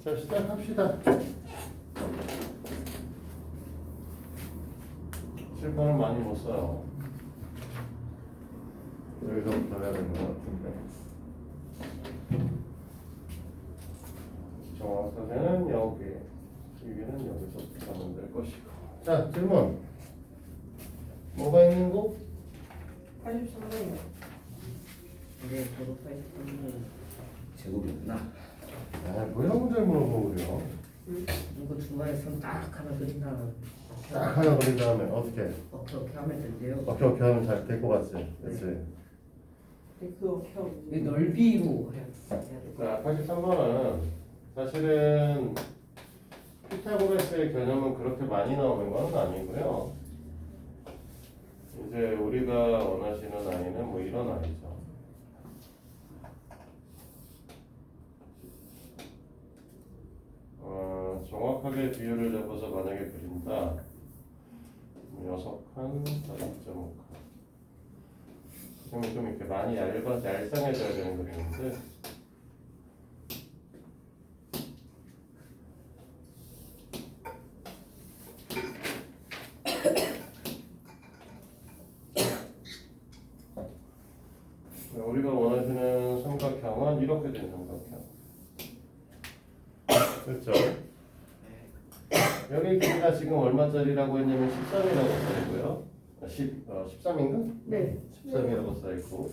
자, 시작합시다. 7번은 많이 못 써요. 여기서부터 해야 되는 것 같은데. 정확하게는 여기, 여기는 여기서부터 하면 될 것이고. 자, 질문. 뭐가 있는 거? 83번이요. 네, 저도 83번 제곱이구나. 아, 뭐 이런 문제를 물어보고 그래요. 이거 중간에 선 딱 하나 그린 다음에 딱 하나 그린 다음에 어떻게? 그렇게 하면 된대요. 오케이 하면 잘 될 것 같지? 그치? 근데 그거 켜. 이 넓이로 해야 돼. 자, 83번은 사실은 피타고라스의 개념은 그렇게 많이 나오는 건 아니고요. 이제 우리가 원하시는 아이는 뭐 이런 아이죠. 정확하게 비율을 잡아서 만약에 그린다. 6칸, 4.5칸. 그러면 좀 이렇게 많이 얄쌍해져야 되는 그림인데. 우리가 원하시는 삼각형은 이렇게 된 삼각형. 그렇죠? 여기 길이가 지금 얼마짜리라고 했냐면 13이라고 써있고요. 13인가? 네. 13이라고 써있고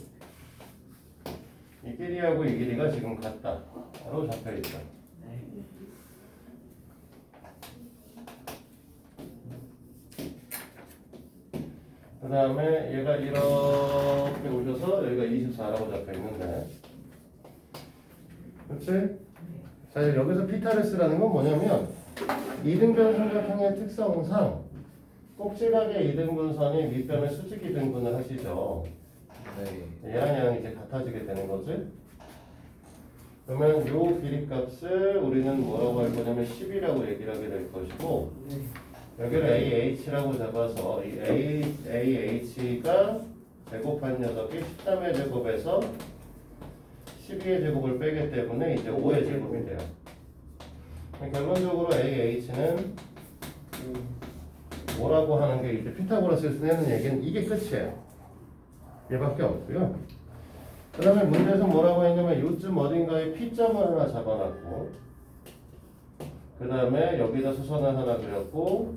이 길이하고 이 길이가 지금 같다. 바로 잡혀있다. 네. 그 다음에 얘가 이렇게 오셔서 여기가 24라고 잡혀있는데 그렇지? 자, 여기서 피타레스라는 건 뭐냐면 이등변 삼각형의 특성상 꼭지각의 이등분선이 밑변의 수직 이등분을 하시죠. 네. 얘랑 이제 같아지게 되는 거지. 그러면 요 길이 값을 우리는 뭐라고 할 거냐면 10이라고 얘기를 하게 될 것이고 네. 여기를 AH라고 잡아서 이 AH가 제곱한 녀석이 13의 제곱에서 12의 제곱을 빼기 때문에 이제 5의 제곱이 돼요. 결론적으로 AH는 뭐라고 하는 게 이제 피타고라스에서 내는 얘기는 이게 끝이에요. 얘밖에 없고요. 그 다음에 문제에서 뭐라고 했냐면 요쯤 어딘가에 P점을 하나 잡아놨고 그 다음에 여기다 수선을 하나 그렸고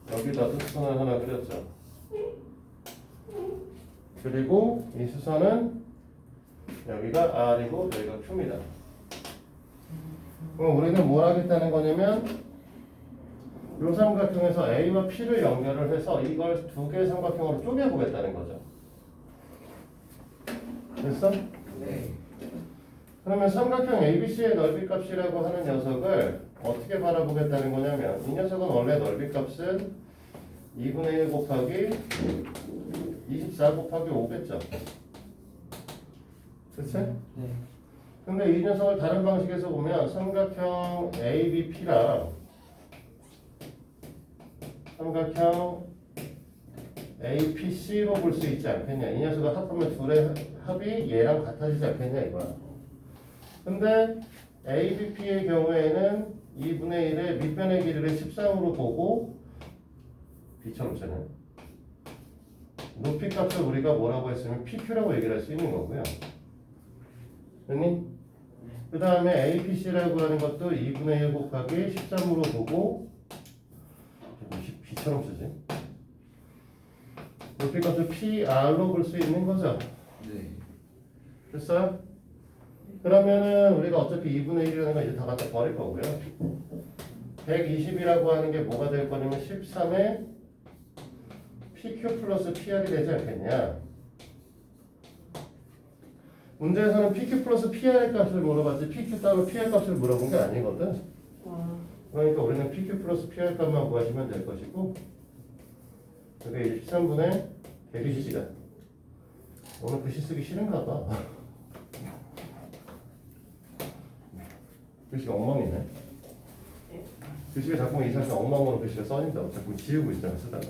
여기다도 수선을 하나 그렸죠. 그리고 이 수선은 여기가 R이고 여기가 Q입니다. 그럼 우리는 뭘 하겠다는 거냐면 이 삼각형에서 A와 P를 연결을 해서 이걸 두 개의 삼각형으로 쪼개보겠다는 거죠. 됐어? 네. 그러면 삼각형 ABC의 넓이 값이라고 하는 녀석을 어떻게 바라보겠다는 거냐면 이 녀석은 원래 넓이 값은 2분의 1 곱하기 24 곱하기 5겠죠. 그치? 네. 근데 이 녀석을 다른 방식에서 보면 삼각형 ABP랑 삼각형 APC로 볼 수 있지 않겠냐. 이 녀석을 합하면 둘의 합이 얘랑 같아지지 않겠냐 이거야. 근데 ABP의 경우에는 2분의 1의 밑변의 길이를 13으로 보고 B처럼 쓰는 높이 값을 우리가 뭐라고 했으면 PQ라고 얘기를 할 수 있는 거고요. 됐니? 그 다음에 APC라고 하는 것도 2분의 1 곱하기 13으로 보고 B처럼 쓰지. 높이 값을 PR로 볼 수 있는 거죠. 네. 됐어요? 그러면은 우리가 어차피 2분의 1이라는 거 이제 다 갖다 버릴 거고요. 120이라고 하는 게 뭐가 될 거냐면 13에 PQ 플러스 PR이 되지 않겠냐. 문제에서는 PQ 플러스 PR의 값을 물어봤지 PQ 따로 PR 값을 물어본 게 아니거든. 그러니까 우리는 PQ 플러스 PR 값만 구하시면 될 것이고 그게 13분의 120이다. 오늘 글씨 쓰기 싫은가 봐. 글씨가 엉망이네. 글씨가 자꾸 이상하게 엉망으로 글씨가 써진다고 자꾸 지우고 있잖아 쓰다가.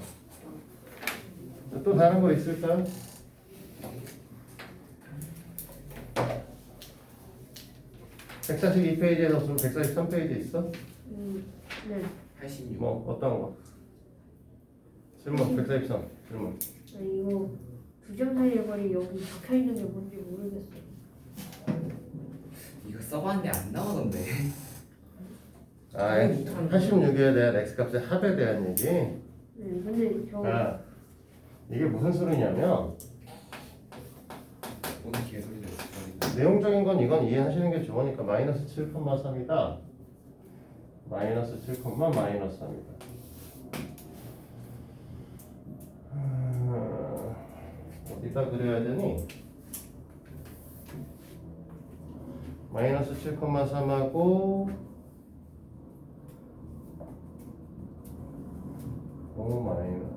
또 다른 거 있을까? 142페이지에 없으면 143페이지 있어? 네. 86. 뭐 어떤 거? 질문 143 질문. 아, 이거 두 점 사이의 거리 여기 적혀 있는 게 뭔지 모르겠어요. 이거 써봤는데 안 나오던데. 아 86에 대한 x값의 합에 대한 얘기. 네, 근데 저 아 이게 무슨 소리냐면 오늘 개소리 됐어. 내용적인 건 이건 이해하시는 게 좋으니까 마이너스 7,3이다. 마이너스 7, 마이너스 3이다. 어디다 그려야 되니? 마이너스 7,3하고 5 마이너스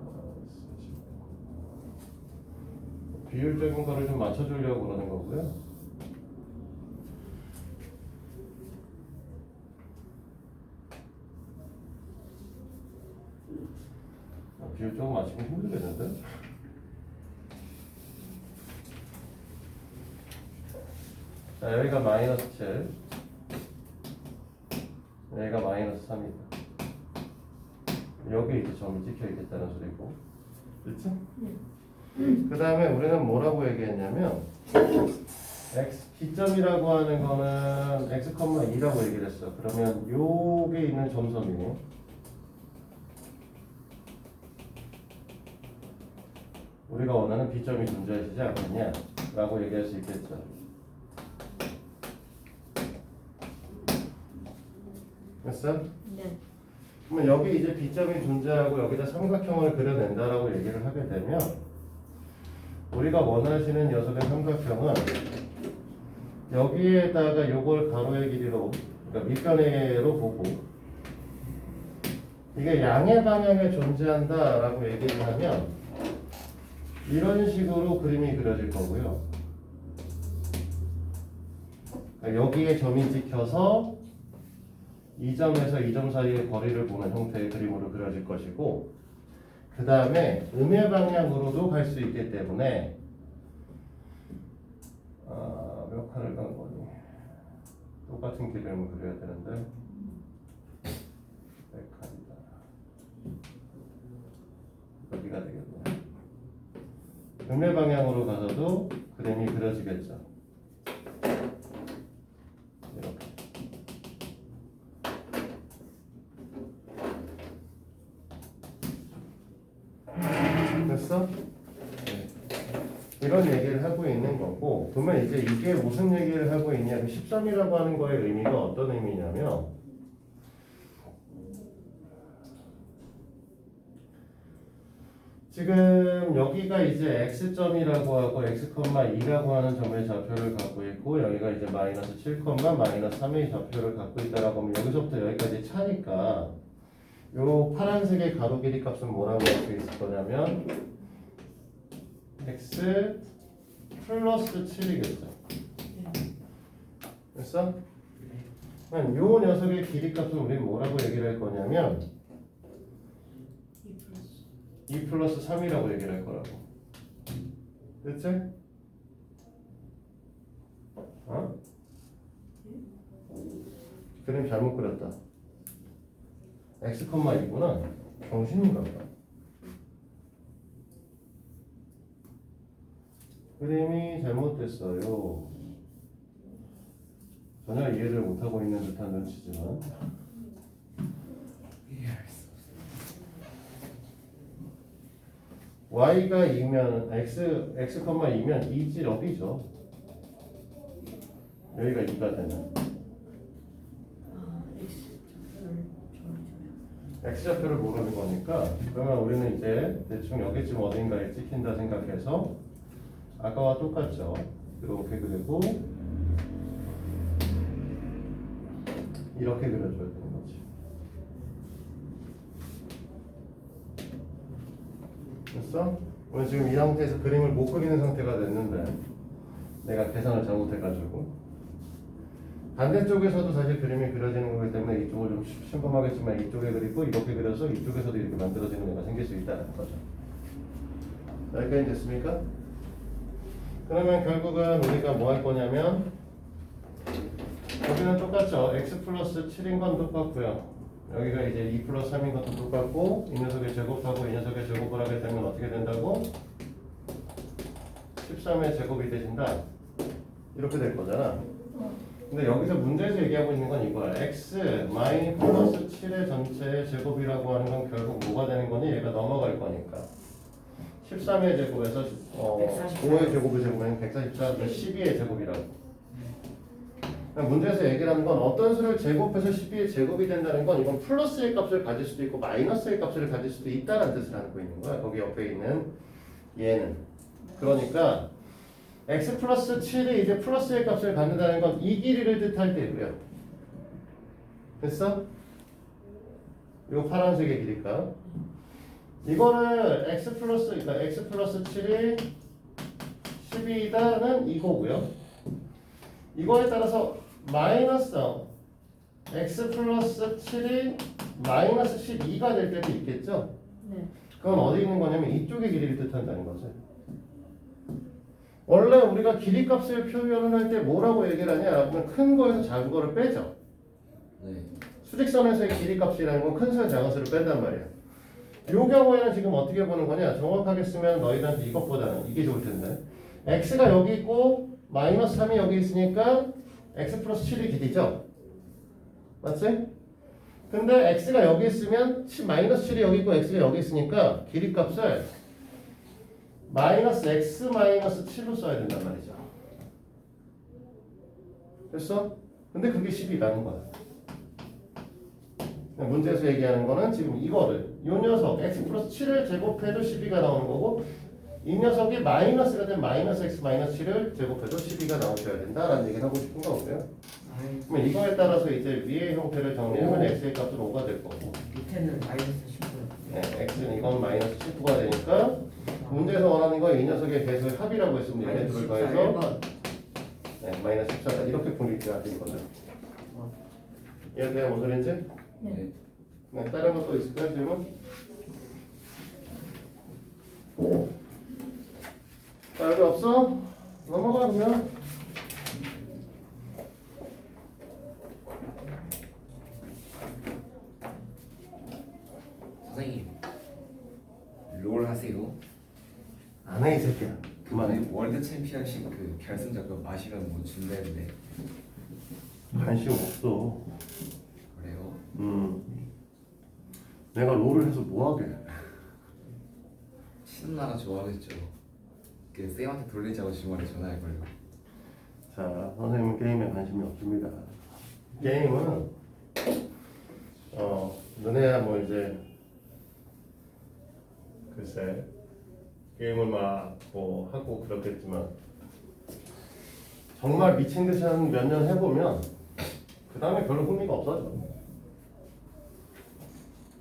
10. 비율적인 거를 좀 맞춰주려고 그러는 거고요. 비율 조금 맞추기 힘들겠는데? 자, 여기가 마이너스 7, 여기가 마이너스 3이다. 여기 이제 점이 찍혀 있겠다는 소리고, 그렇지? 그 다음에 우리는 뭐라고 얘기했냐면 x 기점이라고 하는 거는 x, 2라고 얘기를 했어. 그러면 요게 있는 점선이 우리가 원하는 B점이 존재하시지 않겠냐 라고 얘기할 수 있겠죠. 됐어? 네. 그러면 여기 이제 B점이 존재하고 여기다 삼각형을 그려낸다라고 얘기를 하게 되면 우리가 원하시는 녀석의 삼각형은 여기에다가 요걸 가로의 길이로, 그러니까 밑변의로 보고 이게 양의 방향에 존재한다라고 얘기를 하면 이런 식으로 그림이 그려질 거고요. 그러니까 여기에 점이 찍혀서 이 점에서 이 점 사이의 거리를 보는 형태의 그림으로 그려질 것이고, 그 다음에 음의 방향으로도 갈 수 있기 때문에 몇 칸을 간 거니? 똑같은 그림을 그려야 되는데 100칸이다. 여기가 되겠네. 음의 방향으로 가서도 그림이 그려지겠죠. 이렇게. 됐어? 이런 얘기를 하고 있는 거고, 그러면 이제 이게 무슨 얘기를 하고 있냐면 13이라고 하는 거의 의미가 어떤 의미냐면 지금 여기가 이제 x점이라고 하고 x,2라고 하는 점의 좌표를 갖고 있고, 여기가 이제 마이너스 7, 마이너스 3의 좌표를 갖고 있다라고 하면 여기서부터 여기까지 차니까 요 파란색의 가로 길이 값은 뭐라고 할 수 있을 거냐면 x 플러스 7이겠죠. 됐어? 그럼 요 녀석의 길이 값은 우리는 뭐라고 얘기를 할 거냐면 2 플러스 3이라고 얘기를 할 거라고. 됐지? 어? 그림 잘못 그렸다. x, 2구나. 정신인가 보다. 그림이 잘못됐어요. 전혀 이해를 못하고 있는 듯한 눈치지만 y가 2면 x, 2면 2지 여기죠. 여기가 2가 되면 x좌표를 모르는 거니까, 그러면 우리는 이제 대충 여기쯤 어딘가에 찍힌다 생각해서 아까와 똑같죠. 이렇게 그리고 이렇게 그려줘야 되는 거지. 됐어? 오늘 지금 이 상태에서 그림을 못 그리는 상태가 됐는데 내가 계산을 잘못해가지고, 반대쪽에서도 사실 그림이 그려지는 거기 때문에 이쪽을 좀 심검하겠지만 이쪽에 그리고 이렇게 그려서 이쪽에서도 이렇게 만들어지는 애가 생길 수 있다는 거죠. 여기까지 됐습니까? 그러면 결국은 우리가 뭐 할 거냐면 여기는 똑같죠. x 플러스 7인 건 똑같고요. 여기가 이제 2 플러스 3인 것도 똑같고 이 녀석의 제곱하고 이 녀석의 제곱을 하게 되면 어떻게 된다고? 13의 제곱이 되신다. 이렇게 될 거잖아. 근데 여기서 문제에서 얘기하고 있는 건 이거야. x 마이너스 플러스 7의 전체의 제곱이라고 하는 건 결국 뭐가 되는 거니? 얘가 넘어갈 거니까. 13의 제곱에서 5의 제곱을 제곱하면 144, 12의 제곱이라고. 문제에서 얘기를 하는 건 어떤 수를 제곱해서 12의 제곱이 된다는 건 이건 플러스의 값을 가질 수도 있고 마이너스의 값을 가질 수도 있다는 뜻을 하고 있는 거야. 거기 옆에 있는 얘는. 그러니까 x 플러스 7이 이제 플러스의 값을 갖는다는 건 이 길이를 뜻할 때고요. 됐어? 이거 파란색의 길이니까. 이거를 x 플러스 7이 12다는 이거고요. 이거에 따라서 마이너스 x 플러스 7이 마이너스 12가 될 때도 있겠죠? 네. 그건 어디 있는 거냐면 이쪽의 길이를 뜻한다는 거죠. 원래 우리가 길이 값을 표현을 할 때 뭐라고 얘기를 하냐? 그러면 큰 거에서 작은 거를 빼죠. 네. 수직선에서의 길이 값이라는 건 큰 수와 작은 수를 뺀단 말이야. 이 경우에는 지금 어떻게 보는 거냐? 정확하게 쓰면 너희들한테 이것보다는 이게 좋을 텐데. x가 여기 있고 마이너스 3이 여기 있으니까 x 플러스 7이 길이죠? 맞지? 근데 x가 여기 있으면 마이너스 7이 여기 있고 x가 여기 있으니까 길이 값을 마이너스 x 마이너스 7로 써야 된단 말이죠. 됐어? 근데 그게 10이라는 거야. 문제에서 얘기하는 거는 지금 이거를 이 녀석 x 플러스 7을 제곱해도 12가 나오는 거고 이 녀석이 마이너스가 된 마이너스 x 마이너스 7을 제곱해도 12가 나오셔야 된다라는 얘기를 하고 싶은 거고요. 그러면 이거에 따라서 이제 위의 형태를 정리하면 x의 값은 5가 될 거고 밑에는 마이너스 10분. 네, x는 이건 마이너스 19가 되니까 문제에서 원하는 건 이 녀석의 배수의 합이라고 했습니다. 얘 둘을 더해서 네, 마이너스 14가 이렇게 분리가 된 거죠. 이해돼요? 무슨 소리인지? 네. 네, 다른 것도 있을까요? 질문? 자, 여기 없어? 넘어가 그러면. 선생님 롤 하세요? 안 해 이 새끼야. 그만해. 그만에 월드 챔피언십 그 결승전 그 마시면 뭐 준다는데 관심 없어. 그래요? 내가 롤을 해서 뭐 하게? 치는 나라 좋아하겠죠. 그 쌤한테 돌리자고 주말에 전화할걸요. 자, 선생님은 게임에 관심이 없습니다. 게임은 너네야 뭐 이제 글쎄 게임을 막 뭐 하고 그렇겠지만 정말 미친 듯이 한 몇 년 해보면 그 다음에 별로 흥미가 없어져.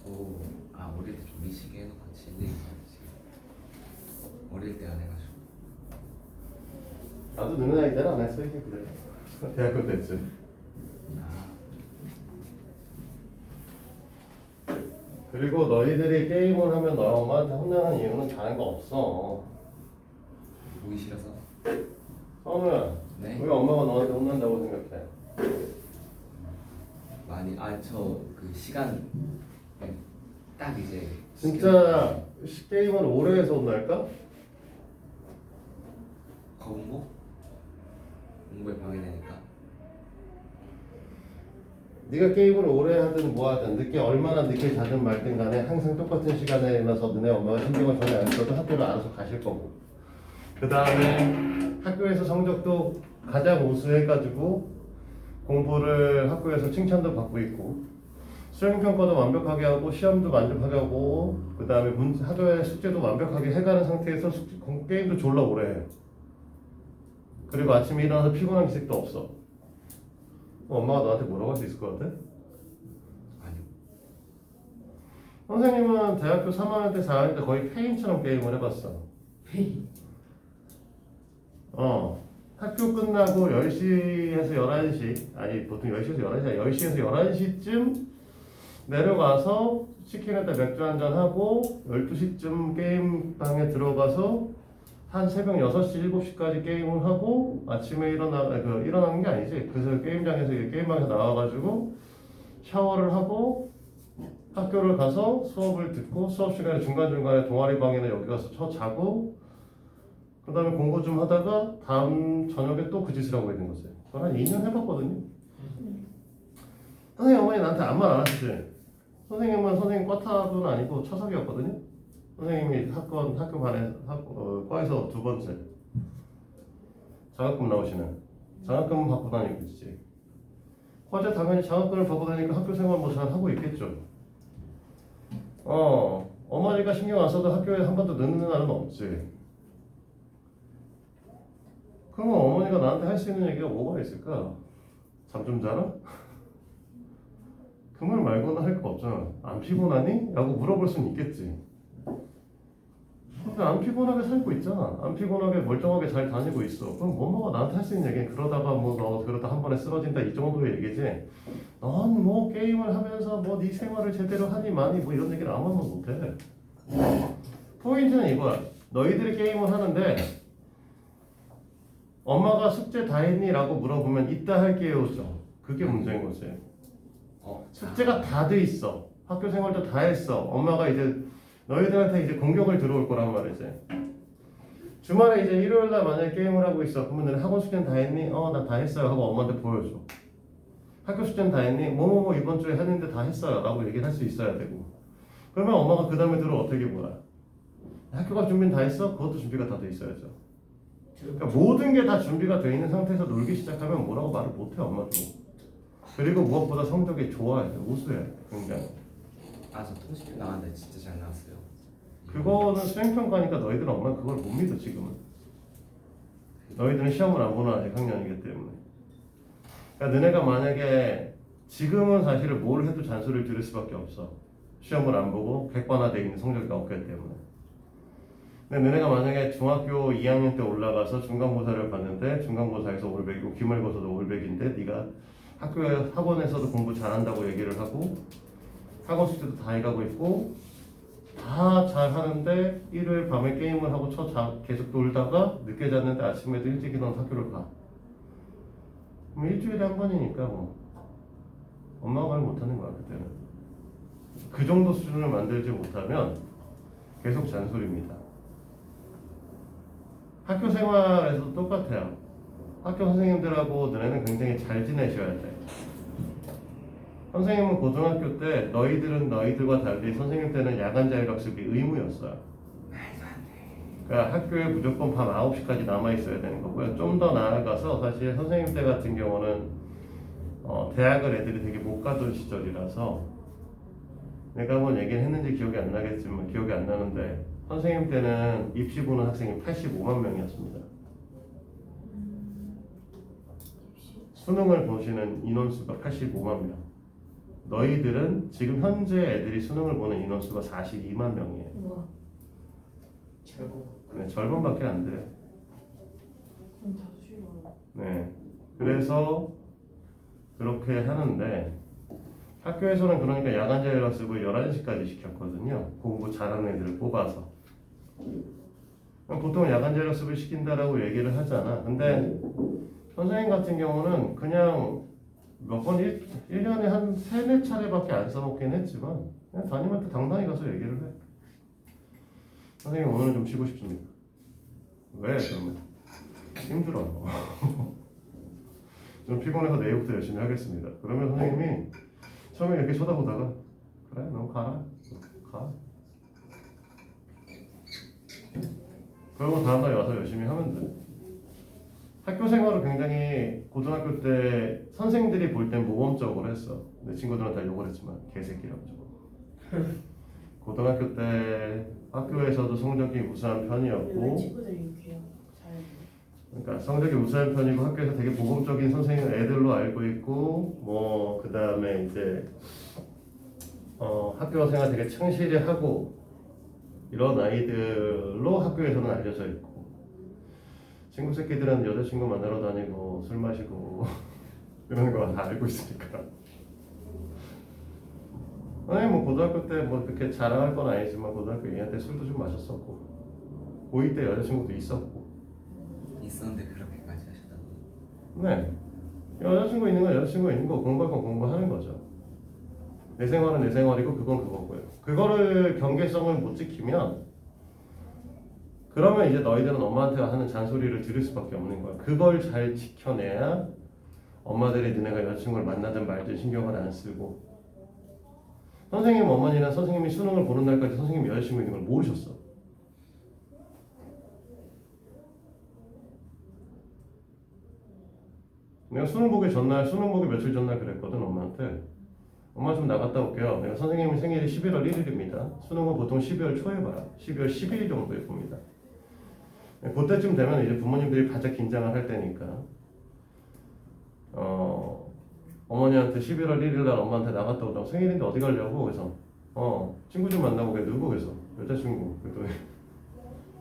오, 아 어릴 때 좀 미치게 해놓고 치네. 어릴 때 안 해가지고. 나도 너네 나이 때는 안 했어 이게 그래. 대학교 때쯤. 그리고 너희들이 게임을 하면 너희 엄마한테 혼나는 이유는 다른 거 없어. 보기 싫어서. 선우야, 네. 왜 엄마가 너한테 혼난다고 생각해? 많이 저 그 시간 딱 이제 진짜 게임을 오래 해서 혼날까? 거공부 공부에 방해되니까. 네가 게임을 오래 하든 뭐 하든 늦게 얼마나 늦게 자든 말든 간에 항상 똑같은 시간에 일어나서 너네 엄마가 신경을 전혀 안 써도 학교를 알아서 가실 거고 그 다음에 학교에서 성적도 가장 우수해가지고 공부를 학교에서 칭찬도 받고 있고 수행평가도 완벽하게 하고 시험도 만족하게 하고 그 다음에 학교의 숙제도 완벽하게 해가는 상태에서 게임도 졸라 오래 해. 그리고 아침에 일어나서 피곤한 기색도 없어. 엄마가 너한테 뭐라고 할 수 있을 것 같아? 아니요. 선생님은 대학교 3학년 때 4학년 때 거의 페인처럼 게임을 해봤어. 학교 끝나고 10시에서 11시 아니 보통 10시에서 11시 10시에서 11시쯤 내려가서 치킨에다 맥주 한잔 하고 12시쯤 게임방에 들어가서 한 새벽 6시, 7시까지 게임을 하고 아침에 일어나는 게 아니지. 그래서 게임장에서 게임방에서 나와가지고 샤워를 하고 학교를 가서 수업을 듣고 수업 시간에 중간중간에 동아리 방에는 여기 가서 자고 그 다음에 공부 좀 하다가 다음 저녁에 또 그 짓을 하고 있는 거지. 그걸 한 2년 해봤거든요. 선생님 어머니 나한테 아무 말 안 하시지. 선생님은 선생님 과탑은 아니고 차석이었거든요. 선생님이 학교 반에 과에서 2번째 장학금 나오시는 장학금 받고 다니고 있지. 과제 당연히 장학금을 받고 다니니까 학교 생활 뭐 잘 하고 있겠죠. 어머니가 신경 안 써도 학교에 한 번도 늦는 날은 없지. 그러면 어머니가 나한테 할 수 있는 얘기가 뭐가 있을까? 잠 좀 자라? 그 말 말고는 할 거 없잖아. 안 피곤하니? 라고 물어볼 수는 있겠지. 근데 안 피곤하게 살고 있잖아. 안 피곤하게 멀쩡하게 잘 다니고 있어. 그럼 엄마가 나한테 할 수 있는 얘기는 그러다가 뭐 너 그러다 한 번에 쓰러진다 이 정도의 얘기지. 넌 뭐 게임을 하면서 뭐 네 생활을 제대로 하니 마니 뭐 이런 얘기를 아무나 못해. 포인트는 이거야. 너희들이 게임을 하는데 엄마가 숙제 다 했니? 라고 물어보면 이따 할게요죠. 그게 문제인 거지. 숙제가 다 돼 있어. 학교 생활도 다 했어. 엄마가 이제 너희들한테 이제 공격을 들어올 거란 말이지. 주말에 이제 일요일날 만약에 게임을 하고 있어. 그러면 너네 학원 숙제는 다 했니? 나 다 했어요. 하고 엄마한테 보여줘. 학교 숙제는 다 했니? 뭐뭐뭐 이번 주에 했는데 다 했어요. 라고 얘기를 할 수 있어야 되고. 그러면 엄마가 그 다음에 들어 어떻게 뭐야? 학교가 준비는 다 했어? 그것도 준비가 다 돼 있어야죠. 그러니까 모든 게 다 준비가 돼 있는 상태에서 놀기 시작하면 뭐라고 말을 못해 엄마도. 그리고 무엇보다 성적이 좋아해, 우수해, 굉장히. 저 통식교 나왔는데 진짜 잘 나왔어요. 그거는 수행평가니까 너희들은 엄마 그걸 못 믿어 지금은. 너희들은 시험을 안 보는 아직 학년이기 때문에. 그러니까 너네가 만약에 지금은 사실은 뭘 해도 잔소리를 들을 수밖에 없어. 시험을 안 보고 객관화되어 있는 성적이 없기 때문에. 근데 너네가 만약에 중학교 2학년 때 올라가서 중간고사를 봤는데 중간고사에서 올백이고 기말고사도 올백인데 네가 학원에서도 공부 잘한다고 얘기를 하고 학원 숙제도 다 해가고 있고 다 잘하는데 일요일 밤에 게임을 하고 계속 놀다가 늦게 잤는데 아침에도 일찍 일어나서 학교를 가. 그럼 일주일에 한 번이니까 뭐 엄마가 말 못하는 거야 그때는. 그 정도 수준을 만들지 못하면 계속 잔소리입니다. 학교 생활에서도 똑같아요. 학교 선생님들하고 너네는 굉장히 잘 지내셔야 돼. 선생님은 고등학교 때 너희들은 너희들과 달리 선생님 때는 야간 자율학습이 의무였어요. 그러니까 학교에 무조건 밤 9시까지 남아 있어야 되는 거고요. 좀 더 나아가서 사실 선생님 때 같은 경우는 대학을 애들이 되게 못 가던 시절이라서 내가 한번 얘기를 했는지 기억이 안 나는데 선생님 때는 입시 보는 학생이 85만 명이었습니다. 수능을 보시는 인원수가 85만 명. 너희들은 지금 현재 애들이 수능을 보는 인원수가 42만 명이에요. 우와. 네, 절반밖에 안 돼요. 그럼 다 쉬워. 네, 그래서 그렇게 하는데 학교에서는 그러니까 야간 자율학습을 11시까지 시켰거든요. 공부 잘하는 애들을 뽑아서. 보통 야간 자율학습을 시킨다라고 얘기를 하잖아. 근데 선생님 같은 경우는 그냥 몇 번 1년에 한 3-4차례밖에 안 써먹긴 했지만 그냥 담임한테 당당히 가서 얘기를 해. 선생님 오늘은 좀 쉬고 싶습니다. 왜? 그러면 힘들어. 좀 피곤해서 내일부터 열심히 하겠습니다. 그러면 선생님이 처음에 이렇게 쳐다보다가 그래 너 가라. 가. 그리고 다음날 와서 열심히 하면 돼. 학교 생활을 굉장히 고등학교 때 선생들이 볼 땐 모범적으로 했어. 내 친구들은 다 욕을 했지만 개새끼라고 저거. 고등학교 때 학교에서도 성적이 우수한 편이었고 친구들이 이렇게요. 잘. 그러니까 성적이 우수한 편이고 학교에서 되게 모범적인 선생님 애들로 알고 있고 뭐 그 다음에 이제 학교 생활 되게 충실히 하고 이런 아이들로 학교에서는 알려져 있고 친구 새끼들은 여자친구 만나러 다니고 술 마시고 이런 거 다 알고 있으니까. 아니 뭐 고등학교 때 뭐 그렇게 자랑할 건 아니지만 고등학교 2학년 때 술도 좀 마셨었고 고2 때 여자친구도 있었고. 있었는데 그렇게까지 하셨다고. 네. 여자친구 있는 건 여자친구 있는 거, 공부할 건 공부하는 거죠. 내 생활은 내 생활이고 그건 그거고요. 그거를 경계성을 못 지키면 그러면 이제 너희들은 엄마한테 하는 잔소리를 들을 수밖에 없는 거야. 그걸 잘 지켜내야 엄마들이 너네가 여자친구를 만나든 말든 신경을 안 쓰고. 선생님 어머니는 선생님이 수능을 보는 날까지 선생님이 여자친구 있는 걸 모르셨어. 내가 수능 보기 전날, 수능 보기 며칠 전날 그랬거든 엄마한테. 엄마 좀 나갔다 올게요. 내가 선생님이 생일이 11월 1일입니다. 수능은 보통 12월 초에 봐요. 12월 12일 정도에 봅니다. 그때쯤 되면 이제 부모님들이 가장 긴장을 할 때니까 어머니한테 11월 1일 날 엄마한테 나갔다 오다가 생일인데 어디 가려고 그래서 친구 좀 만나고 그래. 누구 그래서 여자친구. 그랬더니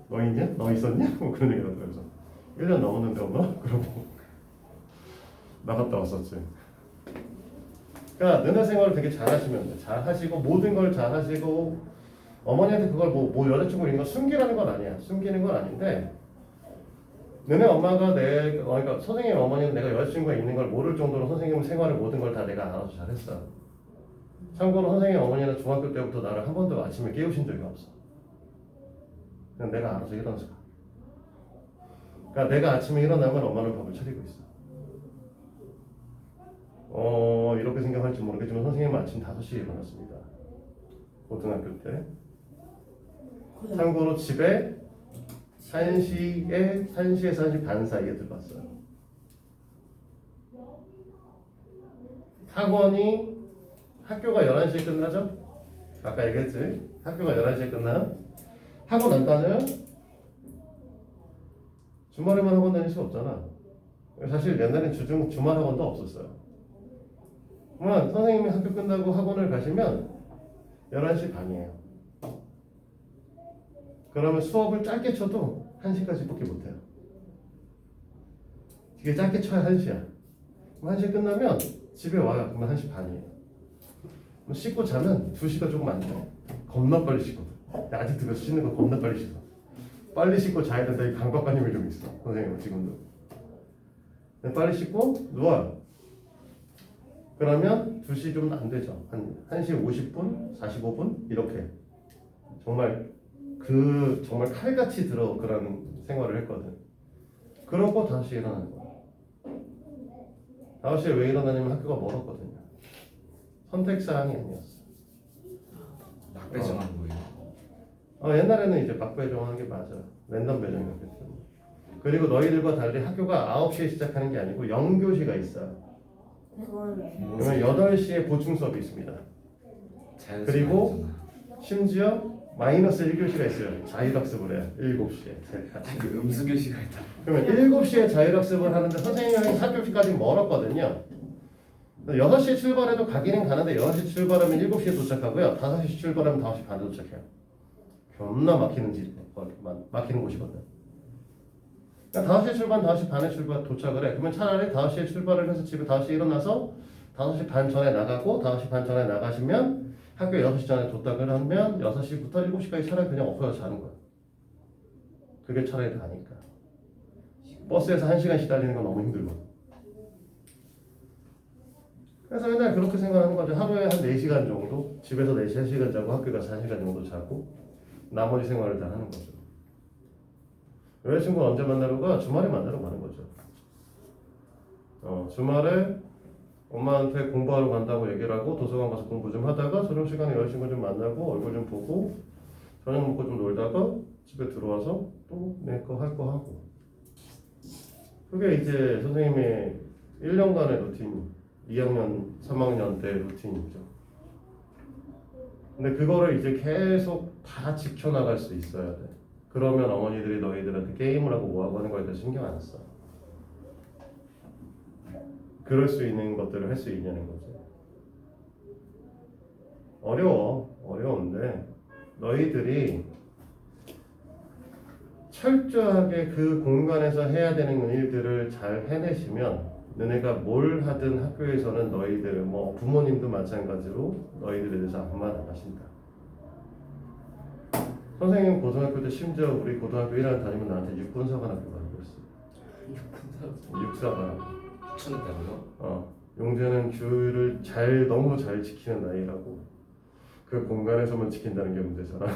너 있냐? 너 있었냐? 뭐 그런 얘기를 하더라고요. 1년 넘었는데 엄마? 그러고 나갔다 왔었지. 그러니까 너네 생활을 되게 잘 하시면 돼. 잘 하시고 모든 걸 잘 하시고 어머니한테 그걸 뭐 여자친구 있는 거 숨기라는 건 아니야. 숨기는 건 아닌데 너네 엄마가 그러니까 선생님 어머니는 내가 여자친구가 있는 걸 모를 정도로 선생님은 생활을 모든 걸 다 내가 알아서 잘했어. 참고로 선생님 어머니는 중학교 때부터 나를 한 번도 아침에 깨우신 적이 없어. 그냥 내가 알아서 일어나서 가. 그러니까 내가 아침에 일어나면 엄마는 밥을 차리고 있어. 이렇게 생각할지 모르겠지만 선생님은 아침 5시에 일어났습니다. 고등학교 때. 참고로 집에 1시에서 1시 반 사이에 들어갔어요. 학교가 11시에 끝나죠? 아까 얘기했지? 학교가 11시에 끝나요? 하고 난 다음에 주말에만 학원 다닐 수 없잖아. 사실 옛날엔 주말 학원도 없었어요. 그러면 선생님이 학교 끝나고 학원을 가시면 11시 반이에요. 그러면 수업을 짧게 쳐도 1시까지밖에 못해요. 이게 짧게 쳐야 1시야. 1시에 끝나면 집에 와요. 그러면 1시 반이에요. 씻고 자면 2시가 조금 안 돼. 겁나 빨리 씻거든. 아직도 그 씻는 거 겁나 빨리 씻어. 빨리 씻고 자야 된다. 이 강박관념이 좀 있어. 선생님은 지금도. 빨리 씻고 누워요. 그러면 2시 좀 안 되죠. 한 1시 50분, 45분 이렇게. 정말 칼같이 들어 그런 생활을 했거든. 그러고 5시에 일어나는 거야. 5시에 왜 일어나냐면 학교가 멀었거든요. 선택사항이 아니었어. 막 배정한 거예요. 옛날에는 이제 막 배정하는 게 맞아. 랜덤 배정이었기 때문에. 그리고 너희들과 달리 학교가 9시에 시작하는 게 아니고 0교시가 있어요. 그러면 8시에 보충 수업이 있습니다. 그리고 심지어 마이너스 1교시가 있어요. 자율학습을 해요. 7시에. 그 음수교시가 있다. 그러면 7시에 자율학습을 하는데 선생님이 4교시까지 멀었거든요. 6시에 출발해도 가기는 가는데 6시 출발하면 7시에 도착하고요. 5시 출발하면 5시 반에 도착해요. 겁나 막히는 곳이거든. 그러니까 5시에 출발, 5시 반에 도착을 해. 그러면 차라리 5시에 출발을 해서 집에 5시에 일어나서 5시 반 전에 나가고 5시 반 전에 나가시면 학교 6시 전에 도착을 하면 6시부터 7시까지 차라리 그냥 엎어져 자는 거야. 그게 차라리 나으니까. 버스에서 1시간 시달리는 건 너무 힘들고. 그래서 맨날 그렇게 생각하는 거죠. 하루에 한 4시간 정도 집에서 4시, 1시간 자고 학교 가서 1시간 정도 자고 나머지 생활을 다 하는 거죠. 여자친구 언제 만나러 가? 주말에 만나러 가는 거죠. 주말에 엄마한테 공부하러 간다고 얘기를 하고 도서관 가서 공부 좀 하다가 저녁 시간에 여자친구 좀 만나고 얼굴 좀 보고 저녁 먹고 좀 놀다가 집에 들어와서 또 내 거 할 거 하고. 그게 이제 선생님의 1년간의 루틴, 2학년, 3학년 때 루틴이죠. 근데 그거를 이제 계속 다 지켜나갈 수 있어야 돼. 그러면 어머니들이 너희들한테 게임을 하고 뭐하고 하는 거에 대해서 신경 안 써. 그럴 수 있는 것들을 할 수 있냐는 거지. 어려운데 너희들이 철저하게 그 공간에서 해야 되는 일들을 잘 해내시면 너네가 뭘 하든 학교에서는 너희들 부모님도 마찬가지로 너희들에 대해서 아무 말 안 하신다. 선생님 고등학교 때 심지어 우리 고등학교 1학년 다니면 나한테 육군사관학교 가라고 했어. 육사관. 추천했다고요? 용재는 규율을 너무 잘 지키는 나이라고. 그 공간에서만 지킨다는 게 문제잖아.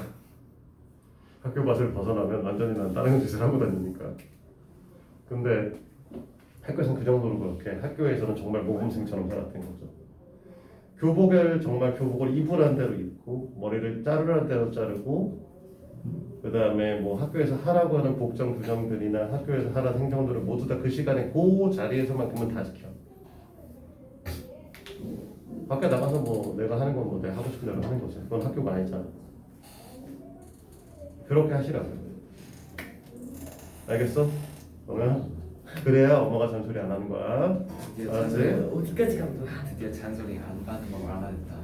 학교 밭을 벗어나면 완전히 난 다른 짓을 하고 다니니까. 근데 학교에서는 그 정도로 그렇게 학교에서는 정말 모범생처럼 살았던 거죠. 교복을 정말 교복을 입으란 대로 입고 머리를 자르란 대로 자르고 그 다음에 뭐 학교에서 하라고 하는 복정 규정들이나 학교에서 하라는 행정들을 모두 다 그 시간에 그 자리에서만큼은 다 지켜. 밖에 나가서 뭐 내가 하는 건 뭐 내가 하고 싶은 대로 하는 거지. 그건 학교가 아니잖아. 그렇게 하시라고요. 알겠어? 그러면 그래야 엄마가 잔소리 안 하는 거야. 드디어 알았지? 잔소리. 어디까지 간 거야? 드디어 잔소리 안 받는 거 알아냈다.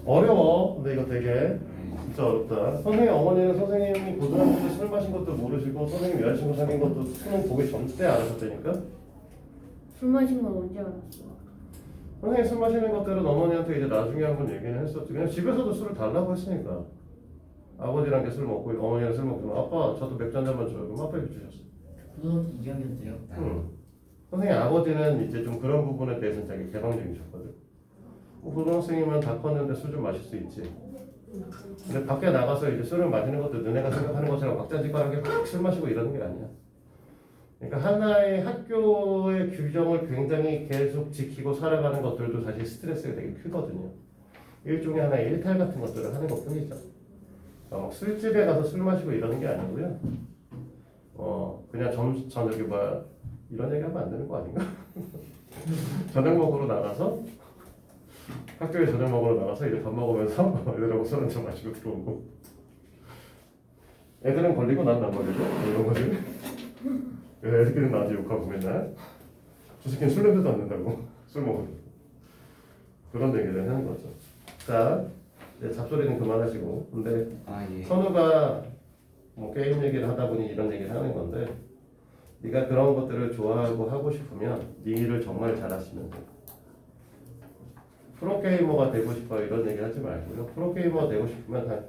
어려워. 근데 이거 되게 네. 진짜 어렵다. 선생님 어머니는 선생님이 고등학교 때 술 마신 것도 모르시고 선생님 여자친구 사귄 것도 수능 보기 전 때 알았었다니까. 술 마신 건 언제 알았어? 선생님 술 마시는 것들은 어머니한테 이제 나중에 한번 얘기는 했었지. 그냥 집에서도 술을 달라고 했으니까. 아버지랑 술 먹고 어머니랑 술 먹고 아빠 저도 맥주 한 잔만 줘요. 그럼 아빠 이렇게 주셨어. 고등학교 2학년 때요? 응. 선생님 아버지는 이제 좀 그런 부분에 대해서는 되게 개방적이셨거든. 뭐 고등학생이면 다 컸는데 술 좀 마실 수 있지. 근데 밖에 나가서 이제 술을 마시는 것도 너네가 생각하는 것처럼 왁자지껄하게 막 술 마시고 이러는 게 아니야. 그러니까 하나의 학교의 규정을 굉장히 계속 지키고 살아가는 것들도 사실 스트레스가 되게 크거든요. 일종의 하나의 일탈 같은 것들을 하는 것 뿐이죠. 막 술집에 가서 술 마시고 이러는 게 아니고요. 그냥 저녁에 뭐 이런 얘기하면 안 되는 거 아닌가? 저녁 먹으러 나가서 학교에 저녁 먹으러 나가서 이제 밥 먹으면서 애들하고 술 한잔 마시고 들어오고 애들은 걸리고 난 안 걸리고 이런 거지. 애들끼리 나한테 욕하고 맨날 저 새끼는 술 냄새도 안 난다고 술 먹으면 그런 얘기를 하는 거죠. 자 이제 잡소리는 그만하시고 근데 예. 선우가 뭐 게임 얘기를 하다 보니 이런 얘기를 하는 건데 네가 그런 것들을 좋아하고 하고 싶으면 네 일을 정말 잘하시면 돼. 프로게이머가 되고 싶어 이런 얘기 하지 말고요. 프로게이머가 되고 싶으면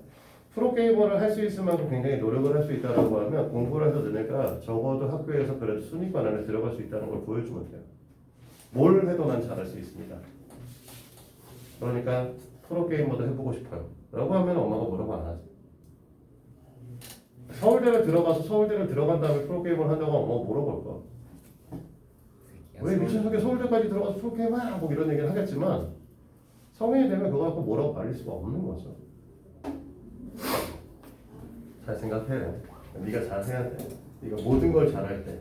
프로게이머를 할 수 있을 만큼 굉장히 노력을 할 수 있다고 하면 공부를 해서 너네가 적어도 학교에서 그래도 순위권 안에 들어갈 수 있다는 걸 보여주면 돼요. 뭘 해도 난 잘할 수 있습니다. 그러니까 프로게이머도 해보고 싶어요 라고 하면 엄마가 뭐라고 안 하지. 서울대를 들어간 다음에 프로게이머를 한다고 하면 엄마가 뭐라고 할까? 왜 미친 속에 서울대까지 들어가서 프로게이머 뭐 이런 얘기를 하겠지만 성인이 되면 그거 갖고 뭐라고 말릴 수가 없는 거죠. 잘 생각해. 네가 잘 해야 돼. 네가 모든 걸 잘할 때,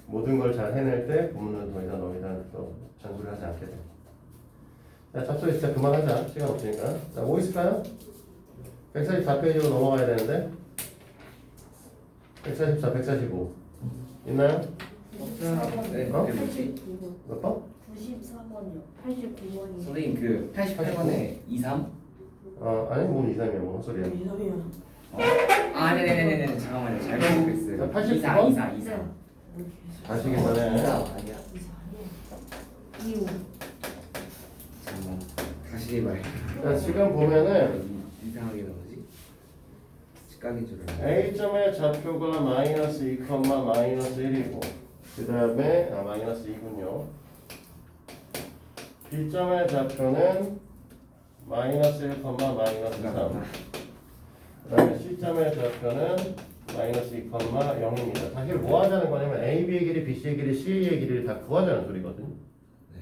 모든 걸 잘 해낼 때 부모는 더 이상 너희들한테 또 잔소리하지 않게 돼. 자, 잡소리 진짜 그만하자. 시간 없으니까. 자, 뭐 있을까요? 144페이지로 넘어가야 되는데 144, 145 있나요? 네. 어? 그게 뭐지? 89번. 몇 번? 94번이요. 89번이. 선생님 그 88번에 23? 아니 뭔 이상이야 뭔 헛소리야. 이상해요. 네네네네 잠깐만요 잘못 보겠어요. 자, 89번? 24. 자시기만 해. 아니야. 이상해. 25. 잠깐만 다시 말. 자, 지금 보면은 이상하게 나오지? 직각인 줄 알았어. A점의 좌표가 마이너스 2, 마이너스 1이고 그 다음에 마이너스 2군요. B점의 좌표는 마이너스 1, 마이너스 3. 그 다음에 C점의 좌표는 마이너스 2, 0입니다. 사실 뭐 하자는 거냐면 A, B의 길이, B, C의 길이, C의 길이를 다 구하자는 소리거든요. 네.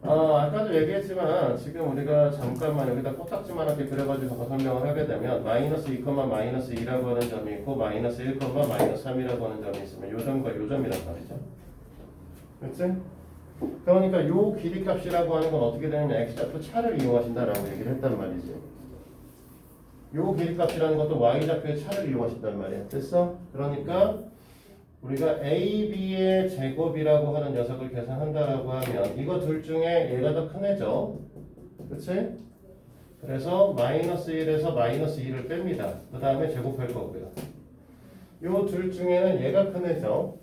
아까도 얘기했지만 지금 우리가 잠깐만 여기다 코딱지만하게 그려가지고 설명을 하게 되면 마이너스 2, 마이너스 2라고 하는 점이 있고 마이너스 1, 마이너스 3이라고 하는 점이 있으면 요 점과 요 점이란 말이죠. 그렇지? 그러니까 요 길이 값이라고 하는 건 어떻게 되냐면 x좌표 차를 이용하신다라고 얘기를 했단 말이지. 요 길이 값이라는 것도 y좌표의 차를 이용하신단 말이야. 됐어? 그러니까 우리가 a, b의 제곱이라고 하는 녀석을 계산한다라고 하면 이거 둘 중에 얘가 더 큰 애죠. 그치? 그래서 마이너스 1에서 마이너스 2를 뺍니다. 그 다음에 제곱할 거고요. 요 둘 중에는 얘가 큰 애죠.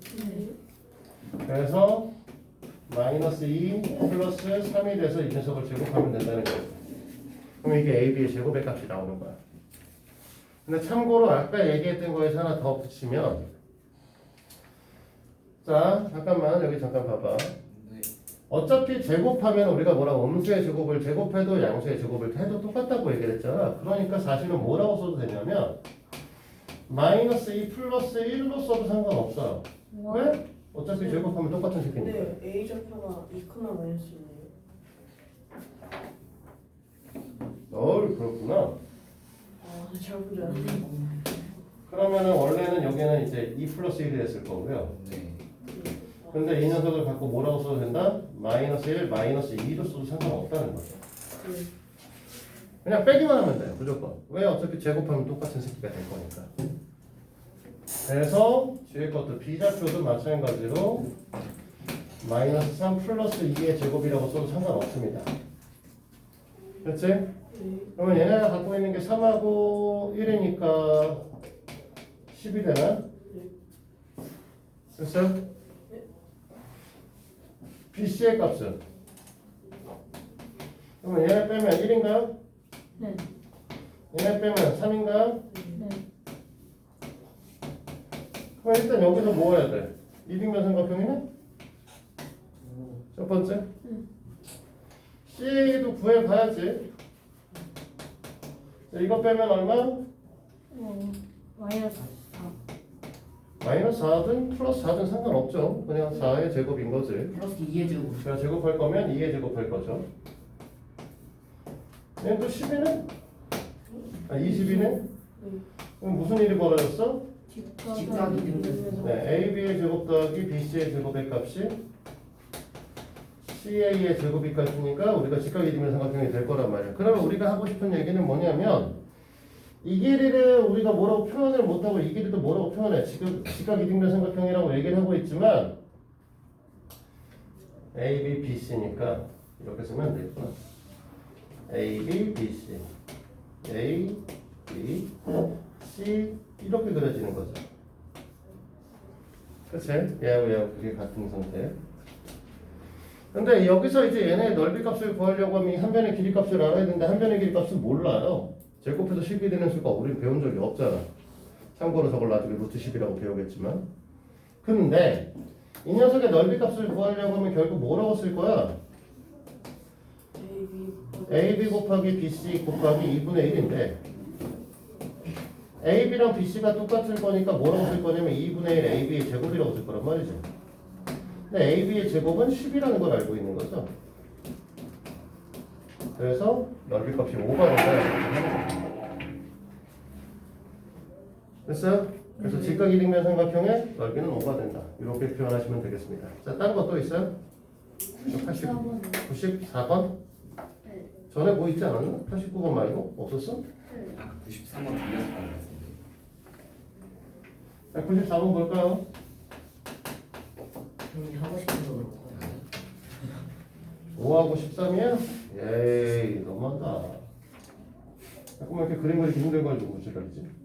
그래서 마이너스 2 플러스 3이 돼서 이 녀석을 제곱하면 된다는 거예요. 그럼 이게 AB의 제곱의 값이 나오는 거야. 근데 참고로 아까 얘기했던 거에서 하나 더 붙이면 자 잠깐만 여기 잠깐 봐봐. 네. 어차피 제곱하면 우리가 뭐라고 음수의 제곱을 제곱해도 양수의 제곱을 해도 똑같다고 얘기를 했잖아. 그러니까 사실은 뭐라고 써도 되냐면 마이너스 2 플러스 1로 써도 상관없어요. 왜? 어차피 제곱하면 똑같은 새끼니까. 네, A 좌표가 2, 마이너스네요. 그렇구나. 아, 잘못 알았네. 그러면은 원래는 여기는 이제 2 플러스 1이 됐을 거고요. 네. 근데 이 녀석을 갖고 뭐라고 써도 된다? 마이너스 1, 마이너스 2로 써도 상관없다는 거죠. 그냥 빼기만 하면 돼요. 무조건. 왜? 어차피 제곱하면 똑같은 새끼가 될 거니까. 그래서 뒤에 것도 B좌표도 마찬가지로 마이너스 3 플러스 2의 제곱이라고 써도 상관없습니다. 그렇지? 그러면 얘네가 갖고 있는 게 3하고 1이니까 10이 되나? 됐어요? BC의 값은? 그러면 얘네 빼면 1인가요? 네. 얘네 빼면 3인가요? 네. 그럼 일단 여기서 뭐 해야 돼? 이등변 삼각형이네? 첫 번째? C도 구해봐야지. 자, 이거 빼면 얼마? 마이너스 4. 마이너스 4든 플러스 4든 상관없죠. 그냥 4의 제곱인 거지. 플러스 2의 제곱. 제가 제곱할 거면 2의 제곱할 거죠. 얘는 또 10이네? 아 20이네? 그럼 무슨 일이 벌어졌어? 직각이 되면 네, AB의 제곱 더하기 BC의 제곱의 값이 CA의 제곱이 값이니까 우리가 직각 이등변 삼각형이 될 거란 말이야. 그러면 우리가 하고 싶은 얘기는 뭐냐면 이 길이를 우리가 뭐라고 표현을 못하고 이 길이도 뭐라고 표현해. 지금 직각 이등변 삼각형이라고 얘기를 하고 있지만 AB, BC니까 이렇게 쓰면 되겠구나. AB, BC A, B, C 이렇게 그려지는 거죠. 그치? 얘하고 얘하고 그게 같은 상태. 근데 여기서 이제 얘네 넓이 값을 구하려고 하면 한 변의 길이 값을 알아야 되는데 한 변의 길이 값은 몰라요. 제곱해서 10이 되는 수가 우린 배운 적이 없잖아. 참고로 저걸 나중에 루트 10이라고 배우겠지만. 근데 이 녀석의 넓이 값을 구하려고 하면 결국 뭐라고 쓸 거야? AB 곱하기 BC 곱하기 2분의 1인데 AB랑 BC가 똑같을 거니까 뭐라고 쓸 거냐면 2분의 1 AB의 제곱이라고 쓸 거란 말이죠. 근데 AB의 제곱은 10이라는 걸 알고 있는 거죠. 그래서 넓이 값이 5가 된다. 됐어요? 그래서 직각 이등변 삼각형의 넓이는 5가 된다. 이렇게 표현하시면 되겠습니다. 자, 다른 거 또 있어요? 94번? 네. 전에 뭐 있지 않았나? 89번 말고? 없었어? 아까 93번 들려서 말했는데. 자, 94번 볼까요? 형이 하고 싶어서 그런 거. 5하고 13이야? 에이, 너무한다. 자꾸만 이렇게 그림 그리기 힘들가지고 지랄이지.